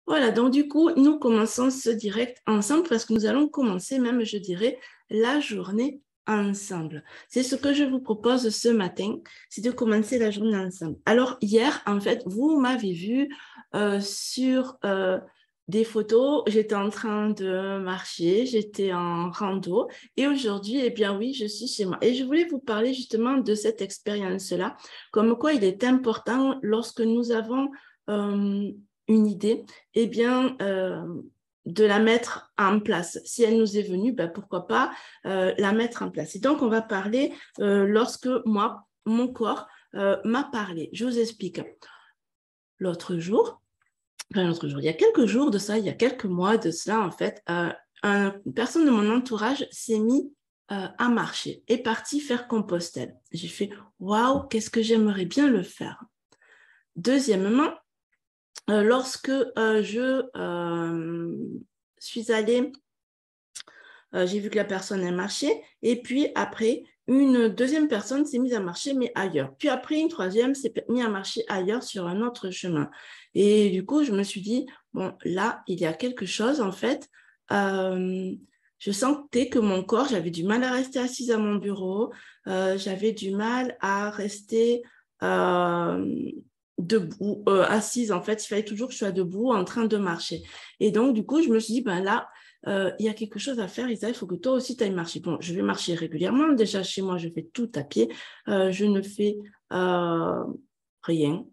Voilà, donc du coup, nous commençons ce direct ensemble parce que nous allons commencer même, je dirais, la journée ensemble. C'est ce que je vous propose ce matin, c'est de commencer la journée ensemble. Alors hier, en fait, vous m'avez vu sur des photos, j'étais en train de marcher, j'étais en rando et aujourd'hui, eh bien oui, je suis chez moi. Et je voulais vous parler justement de cette expérience-là, comme quoi il est important lorsque nous avons une idée, eh bien, de la mettre en place. Si elle nous est venue, ben, pourquoi pas la mettre en place. Et donc, on va parler lorsque moi, mon corps m'a parlé. Je vous explique. L'autre jour, il y a quelques jours de ça, il y a quelques mois de cela, en fait, une personne de mon entourage s'est mise à marcher et partie faire Compostelle. J'ai fait, waouh, qu'est-ce que j'aimerais bien le faire. Deuxièmement, lorsque je suis allée, j'ai vu que la personne a marché, et puis après, une deuxième personne s'est mise à marcher, mais ailleurs. Puis après, une troisième s'est mise à marcher ailleurs sur un autre chemin. Et du coup, je me suis dit, bon, là, il y a quelque chose, en fait. Je sentais que mon corps, j'avais du mal à rester assise à mon bureau, j'avais du mal à rester debout, assise. En fait, il fallait toujours que je sois debout en train de marcher. Et donc, du coup, je me suis dit, ben là, il y a quelque chose à faire, Isa, il faut que toi aussi tu ailles marcher. Bon, je vais marcher régulièrement. Déjà, chez moi, je fais tout à pied. Je ne fais rien,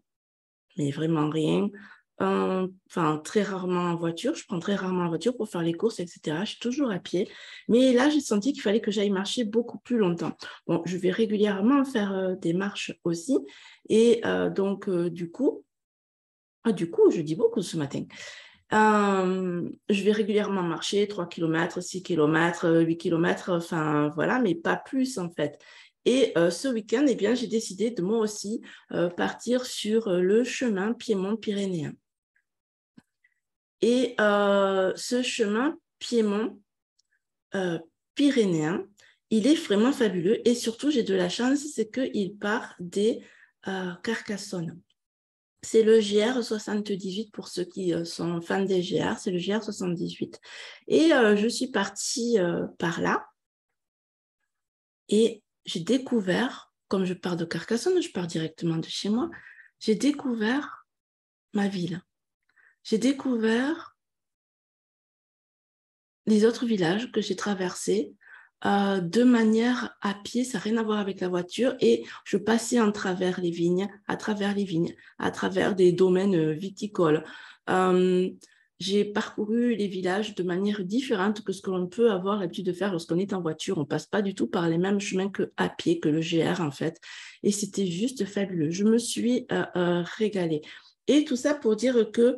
mais vraiment rien. Enfin, très rarement en voiture. Je prends très rarement en voiture pour faire les courses, etc. Je suis toujours à pied. Mais là, j'ai senti qu'il fallait que j'aille marcher beaucoup plus longtemps. Bon, je vais régulièrement faire des marches aussi. Et donc, du coup, je dis beaucoup ce matin. Je vais régulièrement marcher 3 km, 6 km, 8 km, enfin voilà, mais pas plus en fait. Et ce week-end, eh bien, j'ai décidé de moi aussi partir sur le chemin Piémont-Pyrénéen. Et ce chemin Piémont-Pyrénéen, il est vraiment fabuleux et surtout, j'ai de la chance, c'est qu'il part des Carcassonne. C'est le GR78 pour ceux qui sont fans des GR, c'est le GR78. Et je suis partie par là et j'ai découvert, comme je pars de Carcassonne, je pars directement de chez moi, j'ai découvert ma ville. J'ai découvert les autres villages que j'ai traversés de manière à pied, ça n'a rien à voir avec la voiture. Et je passais à travers les vignes, à travers des domaines viticoles. J'ai parcouru les villages de manière différente que ce que l'on peut avoir l'habitude de faire lorsqu'on est en voiture. On ne passe pas du tout par les mêmes chemins qu'à pied, que le GR en fait. Et c'était juste fabuleux. Je me suis régalée. Et tout ça pour dire que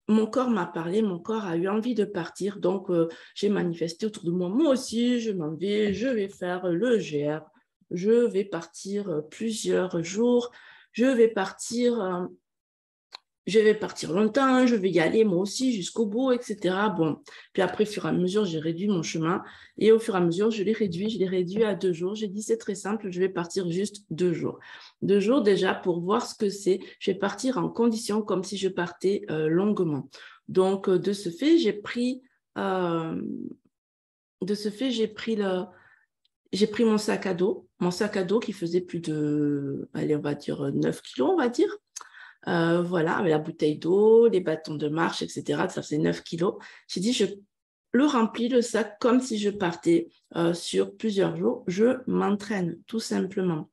mon corps m'a parlé, mon corps a eu envie de partir, donc j'ai manifesté autour de moi. Moi aussi, je m'en vais, je vais faire le GR, je vais partir plusieurs jours, je vais partir longtemps, je vais y aller moi aussi jusqu'au bout, etc. Bon, puis après, au fur et à mesure, j'ai réduit mon chemin et au fur et à mesure, je l'ai réduit à 2 jours. J'ai dit, c'est très simple, je vais partir juste 2 jours. 2 jours déjà pour voir ce que c'est. Je vais partir en condition comme si je partais longuement. Donc, de ce fait, j'ai pris mon sac à dos qui faisait plus de, allez, on va dire 9 kilos, on va dire. Voilà, avec la bouteille d'eau, les bâtons de marche, etc. Ça faisait 9 kilos. J'ai dit, je le remplis le sac comme si je partais sur plusieurs jours. Je m'entraîne, tout simplement.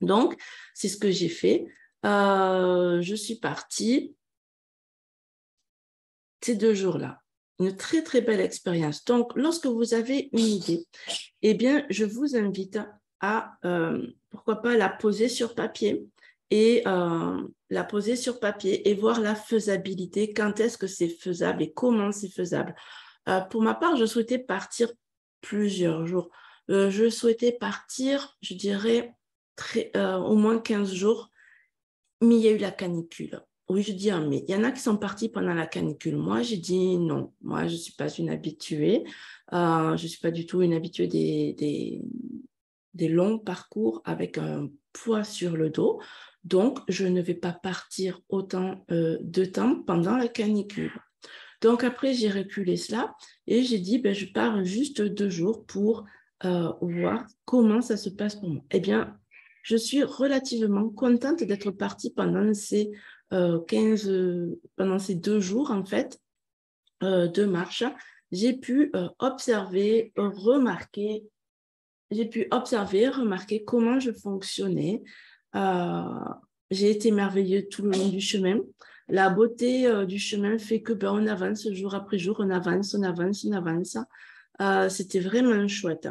Donc, c'est ce que j'ai fait. Je suis partie ces 2 jours-là. Une très, très belle expérience. Donc, lorsque vous avez une idée, eh bien, je vous invite à, pourquoi pas, la poser sur papier et voir la faisabilité, quand est-ce que c'est faisable et comment c'est faisable. Pour ma part, je souhaitais partir plusieurs jours. Je souhaitais partir, je dirais, au moins 15 jours, mais il y a eu la canicule. Oui, je dis, mais il y en a qui sont partis pendant la canicule. Moi, j'ai dit non. Moi, je ne suis pas une habituée. Je ne suis pas du tout une habituée des longs parcours avec un poids sur le dos. Donc, je ne vais pas partir autant de temps pendant la canicule. Donc, après, j'ai reculé cela et j'ai dit, je pars juste 2 jours pour voir comment ça se passe pour moi. Eh bien, je suis relativement contente d'être partie pendant ces 2 jours, en fait, de marche. J'ai pu observer, remarquer comment je fonctionnais. J'ai été merveilleuse tout le long du chemin. La beauté du chemin fait que on avance jour après jour, on avance. C'était vraiment chouette.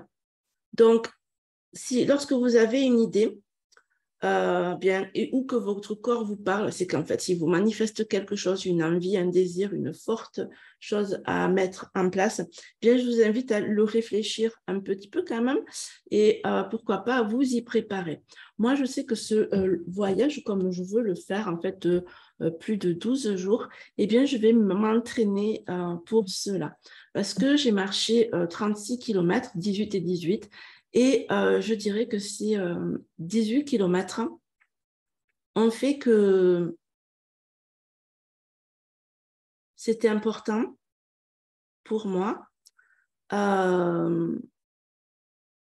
Donc, lorsque vous avez une idée, ou que votre corps vous parle, c'est qu'en fait, il vous manifeste quelque chose, une envie, un désir, une forte chose à mettre en place, je vous invite à le réfléchir un petit peu quand même et pourquoi pas vous y préparer. Moi, je sais que ce voyage, comme je veux le faire en fait plus de 12 jours, je vais m'entraîner pour cela parce que j'ai marché 36 km, 18 et 18. Et je dirais que ces 18 km ont fait que c'était important pour moi.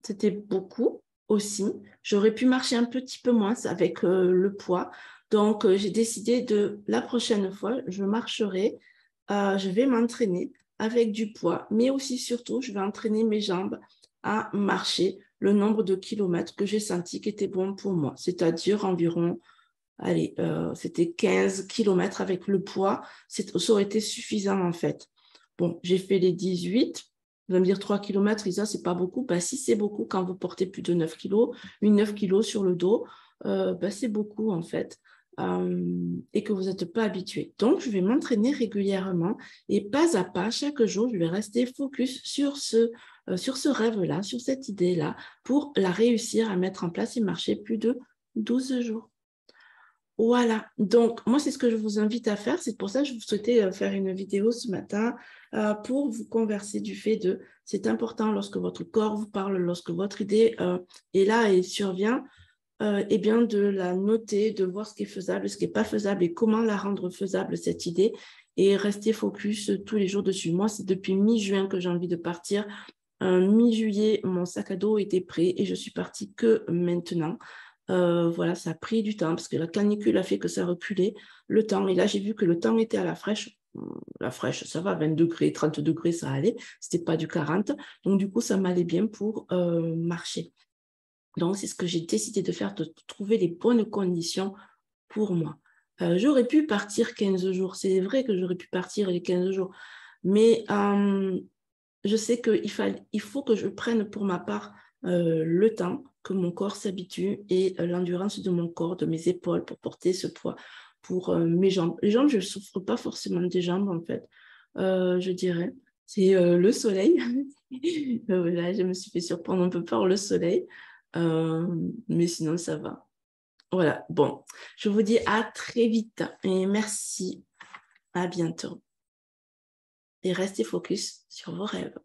C'était beaucoup aussi. J'aurais pu marcher un petit peu moins avec le poids. Donc, j'ai décidé la prochaine fois, je marcherai, je vais m'entraîner avec du poids, mais aussi surtout, je vais entraîner mes jambes à marcher le nombre de kilomètres que j'ai senti qui était bon pour moi, c'est-à-dire environ, c'était 15 kilomètres avec le poids, ça aurait été suffisant en fait. Bon, j'ai fait les 18, vous allez me dire 3 km, Isa, c'est pas beaucoup. Si c'est beaucoup quand vous portez plus de 9 kilos, 9 kilos sur le dos, c'est beaucoup en fait. Et que vous n'êtes pas habitué. Donc, je vais m'entraîner régulièrement et pas à pas, chaque jour, je vais rester focus sur ce rêve-là, sur cette idée-là, pour la réussir à mettre en place et marcher plus de 12 jours. Voilà, donc moi c'est ce que je vous invite à faire, c'est pour ça que je vous souhaitais faire une vidéo ce matin pour vous converser du fait de, c'est important lorsque votre corps vous parle, lorsque votre idée est là et survient, de la noter, de voir ce qui est faisable, ce qui n'est pas faisable et comment la rendre faisable cette idée et rester focus tous les jours dessus. Moi c'est depuis mi-juin que j'ai envie de partir, mi-juillet mon sac à dos était prêt et je suis partie que maintenant. Voilà, ça a pris du temps parce que la canicule a fait que ça reculait le temps. Et là, j'ai vu que le temps était à la fraîche. La fraîche, ça va, 20 degrés, 30 degrés, ça allait. C'était pas du 40. Donc, du coup, ça m'allait bien pour marcher. Donc, c'est ce que j'ai décidé de faire, de trouver les bonnes conditions pour moi. J'aurais pu partir 15 jours. C'est vrai que j'aurais pu partir les 15 jours. Mais je sais qu'il faut que je prenne pour ma part le temps que mon corps s'habitue et l'endurance de mon corps, de mes épaules pour porter ce poids pour mes jambes. Les jambes, je ne souffre pas forcément des jambes en fait, je dirais. C'est le soleil. Là, je me suis fait surprendre un peu par le soleil, mais sinon ça va. Voilà, bon, je vous dis à très vite et merci, à bientôt. Et restez focus sur vos rêves.